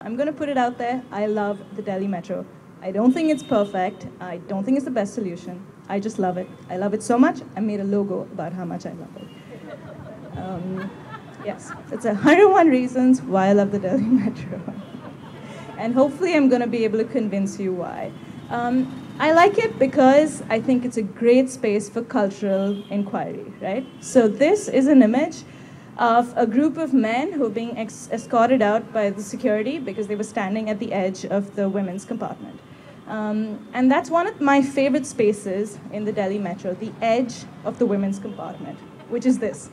I'm going to put it out there. I love the Delhi Metro. I don't think it's perfect. I don't think it's the best solution. I just love it. I love it so much, I made a logo about how much I love it. Yes, it's 101 reasons why I love the Delhi Metro. And hopefully I'm going to be able to convince you why. I like it because I think it's a great space for cultural inquiry, right? So this is an image of a group of men who are being escorted out by the security because they were standing at the edge of the women's compartment. And that's one of my favorite spaces in the Delhi Metro, the edge of the women's compartment, which is this.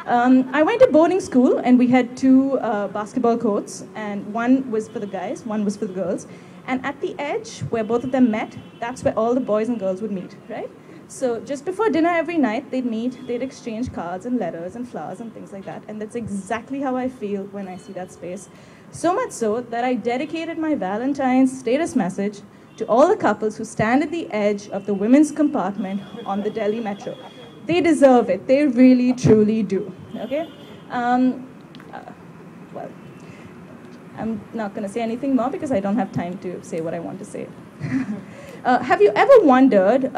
I went to boarding school, and we had two basketball courts, and one was for the guys, one was for the girls. And at the edge, where both of them met, that's where all the boys and girls would meet, right? So just before dinner every night, they'd meet, they'd exchange cards and letters and flowers and things like that. And that's exactly how I feel when I see that space. So much so that I dedicated my Valentine's status message to all the couples who stand at the edge of the women's compartment on the Delhi Metro. They deserve it. They really, truly do. Okay? Well, I'm not going to say anything more because I don't have time to say what I want to say. Have you ever wondered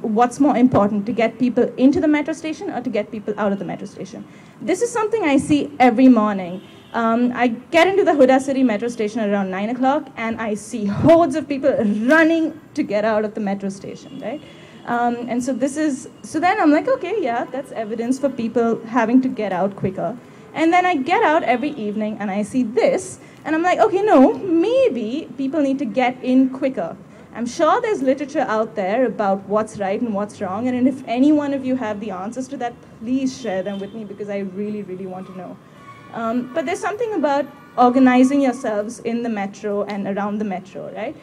what's more important, to get people into the metro station or to get people out of the metro station? This is something I see every morning. I get into the Huda City metro station around 9 o'clock, and I see hordes of people running to get out of the metro station, right? And so then I'm like, okay, yeah, that's evidence for people having to get out quicker. And then I get out every evening and I see this, and I'm like, okay, no, maybe people need to get in quicker. I'm sure there's literature out there about what's right and what's wrong, and if any one of you have the answers to that, please share them with me because I really, really want to know. But there's something about organizing yourselves in the metro and around the metro, right?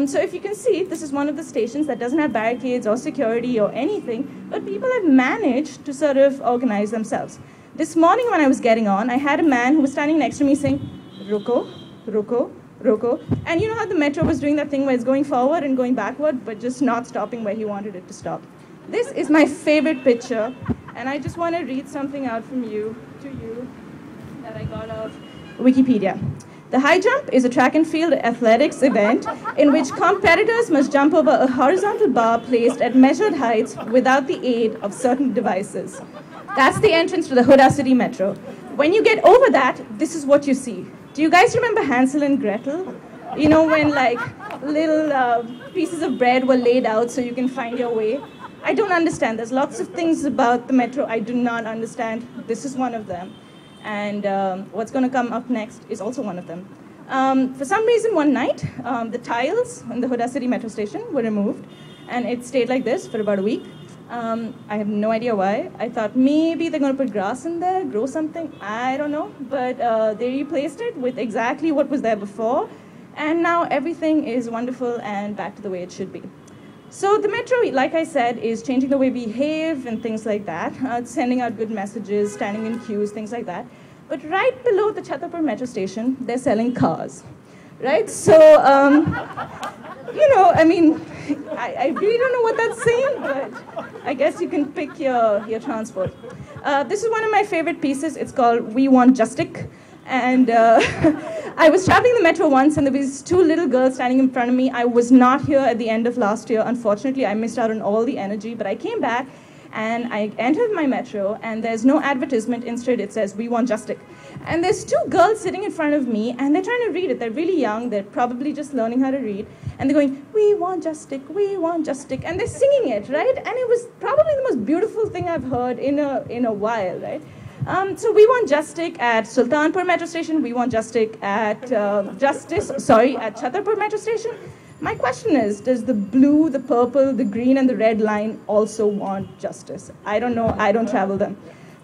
So if you can see, this is one of the stations that doesn't have barricades or security or anything, but people have managed to sort of organize themselves. This morning when I was getting on, I had a man who was standing next to me saying, "Ruko, ruko, ruko." And you know how the metro was doing that thing where it's going forward and going backward, but just not stopping where he wanted it to stop. This is my favorite picture, and I just want to read something out to you that I got off Wikipedia. The high jump is a track and field athletics event in which competitors must jump over a horizontal bar placed at measured heights without the aid of certain devices. That's the entrance to the Huda City Metro. When you get over that, this is what you see. Do you guys remember Hansel and Gretel? You know, when like little pieces of bread were laid out so you can find your way? I don't understand. There's lots of things about the metro I do not understand. This is one of them. And what's going to come up next is also one of them. For some reason, one night, the tiles in the Huda City metro station were removed, and it stayed like this for about a week. I have no idea why. I thought maybe they're going to put grass in there, grow something. I don't know. But they replaced it with exactly what was there before, and now everything is wonderful and back to the way it should be. So the metro, like I said, is changing the way we behave and things like that. It's sending out good messages, standing in queues, things like that. But right below the Chhatarpur metro station, they're selling cars, right? So, you know, I mean, I really don't know what that's saying, but I guess you can pick your transport. This is one of my favorite pieces. It's called "We Want Justic." And I was traveling the metro once, and there was two little girls standing in front of me. I was not here at the end of last year. Unfortunately, I missed out on all the energy, but I came back, and I entered my metro, and there's no advertisement. Instead, it says, "We Want Justic." And there's two girls sitting in front of me, and they're trying to read it. They're really young. They're probably just learning how to read. And they're going, "We want Justic, we want Justic." And they're singing it, right? And it was probably the most beautiful thing I've heard in a while, right? So we want Justic at Sultanpur metro station. We want Justic at at Chhatarpur metro station. My question is, does the blue, the purple, the green, and the red line also want justice? I don't know. I don't travel them.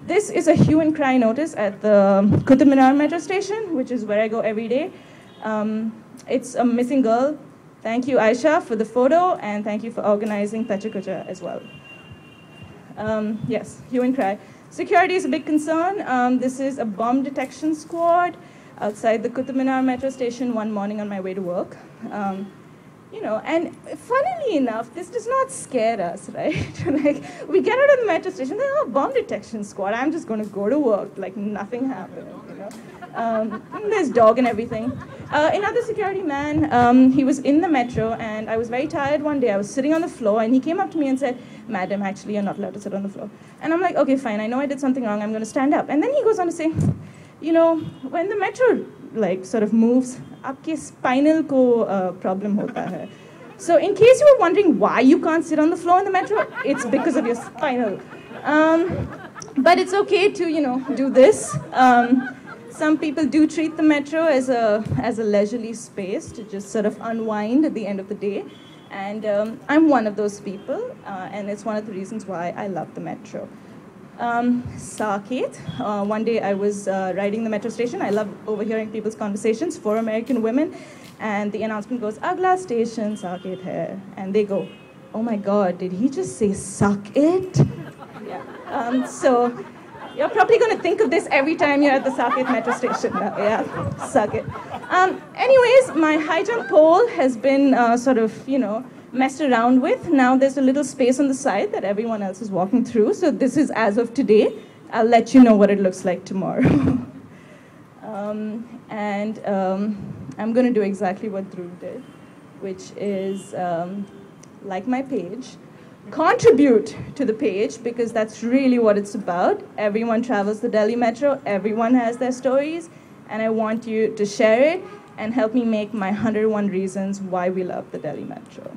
This is a hue and cry notice at the Qutub Minar metro station, which is where I go every day. It's a missing girl. Thank you, Aisha, for the photo, and thank you for organizing Pecha Kucha as well. Yes, hue and cry. Security is a big concern. This is a bomb detection squad outside the Qutub Minar metro station one morning on my way to work. And funnily enough, this does not scare us, right? Like, we get out of the metro station, like, oh, bomb detection squad, I'm just going to go to work, like nothing happened, and there's dog and everything. Another security man, he was in the metro, and I was very tired one day. I was sitting on the floor, and he came up to me and said, "Madam, actually, you're not allowed to sit on the floor." And I'm like, okay, fine, I know I did something wrong, I'm going to stand up. And then he goes on to say, when the metro, like, sort of moves, आपके spinal को problem होता है. So in case you were wondering why you can't sit on the floor in the metro, it's because of your spinal. But it's okay to, do this. Some people do treat the metro as a leisurely space to just sort of unwind at the end of the day. And I'm one of those people, and it's one of the reasons why I love the metro. Saket, one day I was riding the metro station. I love overhearing people's conversations, 4 American women, and the announcement goes, "Agla station Saket hai," and they go, "Oh my God, did he just say suck it?" Yeah. So you're probably going to think of this every time you're at the Saket metro station. Yeah, suck it. Anyways, my high jump pole has been sort of, messed around with. Now there's a little space on the side that everyone else is walking through. So this is as of today. I'll let you know what it looks like tomorrow. I'm going to do exactly what Dhruv did, which is, like my page, contribute to the page, because that's really what it's about. Everyone travels the Delhi Metro. Everyone has their stories. And I want you to share it and help me make my 101 reasons why we love the Delhi Metro.